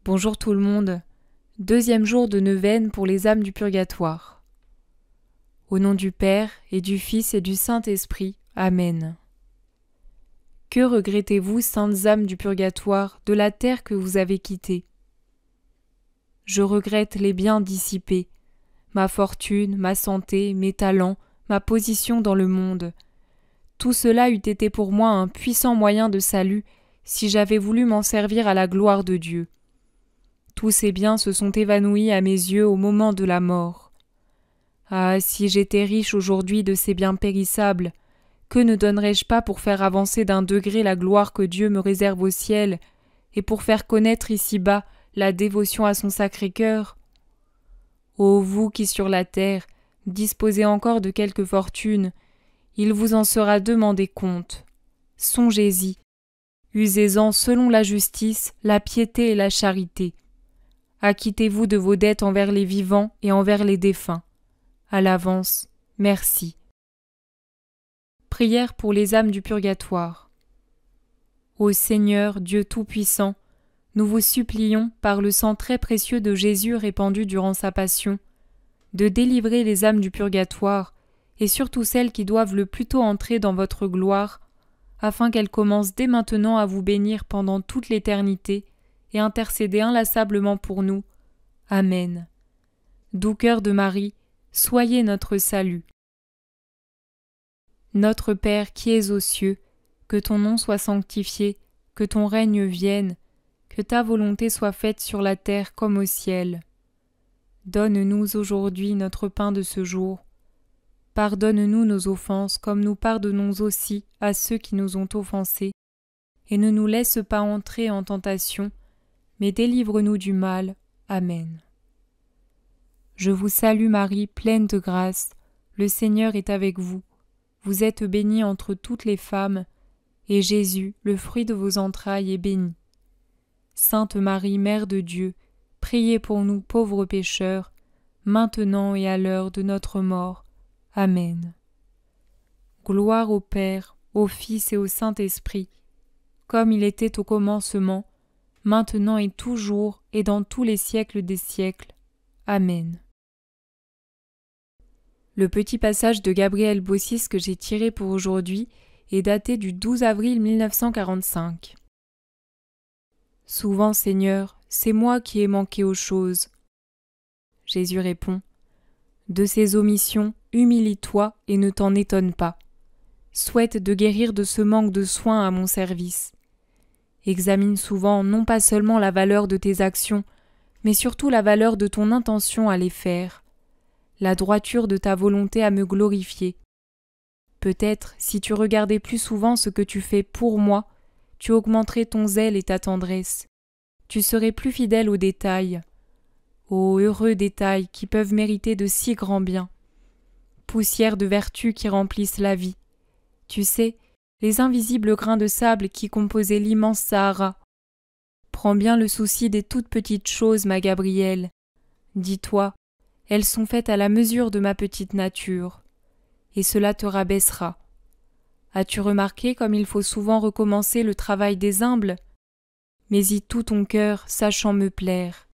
Bonjour tout le monde. Deuxième jour de neuvaine pour les âmes du purgatoire. Au nom du Père et du Fils et du Saint-Esprit. Amen. Que regrettez-vous, saintes âmes du purgatoire, de la terre que vous avez quittée? Je regrette les biens dissipés, ma fortune, ma santé, mes talents, ma position dans le monde. Tout cela eût été pour moi un puissant moyen de salut si j'avais voulu m'en servir à la gloire de Dieu. Tous ces biens se sont évanouis à mes yeux au moment de la mort. Ah, si j'étais riche aujourd'hui de ces biens périssables, que ne donnerais-je pas pour faire avancer d'un degré la gloire que Dieu me réserve au ciel et pour faire connaître ici-bas la dévotion à son Sacré-Cœur? Ô vous qui sur la terre disposez encore de quelque fortune, il vous en sera demandé compte. Songez-y, usez-en selon la justice, la piété et la charité. Acquittez-vous de vos dettes envers les vivants et envers les défunts. À l'avance, merci. Prière pour les âmes du purgatoire. Ô Seigneur, Dieu Tout-Puissant, nous vous supplions, par le sang très précieux de Jésus répandu durant sa passion, de délivrer les âmes du purgatoire, et surtout celles qui doivent le plus tôt entrer dans votre gloire, afin qu'elles commencent dès maintenant à vous bénir pendant toute l'éternité et intercéder inlassablement pour nous. Amen. Doux cœur de Marie, soyez notre salut. Notre Père qui es aux cieux, que ton nom soit sanctifié, que ton règne vienne, que ta volonté soit faite sur la terre comme au ciel. Donne-nous aujourd'hui notre pain de ce jour. Pardonne-nous nos offenses comme nous pardonnons aussi à ceux qui nous ont offensés, et ne nous laisse pas entrer en tentation, mais délivre-nous du mal. Amen. Je vous salue Marie, pleine de grâce, le Seigneur est avec vous. Vous êtes bénie entre toutes les femmes, et Jésus, le fruit de vos entrailles, est béni. Sainte Marie, Mère de Dieu, priez pour nous pauvres pécheurs, maintenant et à l'heure de notre mort. Amen. Gloire au Père, au Fils et au Saint-Esprit, comme il était au commencement, maintenant et toujours et dans tous les siècles des siècles. Amen. Le petit passage de Gabriel Bossis que j'ai tiré pour aujourd'hui est daté du 12 avril 1945. Souvent, Seigneur, c'est moi qui ai manqué aux choses. Jésus répond, de ces omissions, humilie-toi et ne t'en étonne pas. Souhaite de guérir de ce manque de soins à mon service. Examine souvent non pas seulement la valeur de tes actions, mais surtout la valeur de ton intention à les faire, la droiture de ta volonté à me glorifier. Peut-être, si tu regardais plus souvent ce que tu fais pour moi, tu augmenterais ton zèle et ta tendresse. Tu serais plus fidèle aux détails. Ô heureux détails qui peuvent mériter de si grands biens. Poussière de vertu qui remplissent la vie. Tu sais, les invisibles grains de sable qui composaient l'immense Sahara. Prends bien le souci des toutes petites choses, ma Gabrielle. Dis-toi, elles sont faites à la mesure de ma petite nature. Et cela te rabaissera. As-tu remarqué comme il faut souvent recommencer le travail des humbles? Mais y tout ton cœur, sachant me plaire.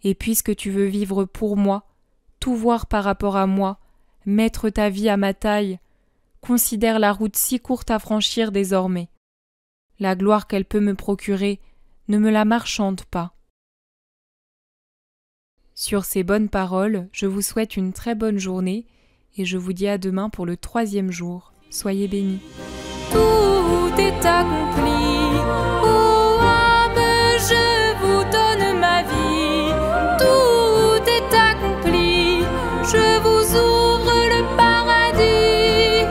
Et puisque tu veux vivre pour moi, tout voir par rapport à moi, mettre ta vie à ma taille, considère la route si courte à franchir désormais. La gloire qu'elle peut me procurer, ne me la marchande pas. Sur ces bonnes paroles, je vous souhaite une très bonne journée et je vous dis à demain pour le 3e jour. Soyez bénis. Tout est accompli. Ô âme, je vous donne ma vie. Tout est accompli. Je vous ouvre le paradis.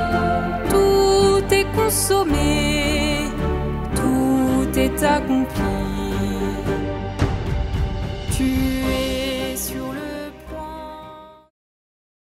Tout est consommé. Tout est accompli.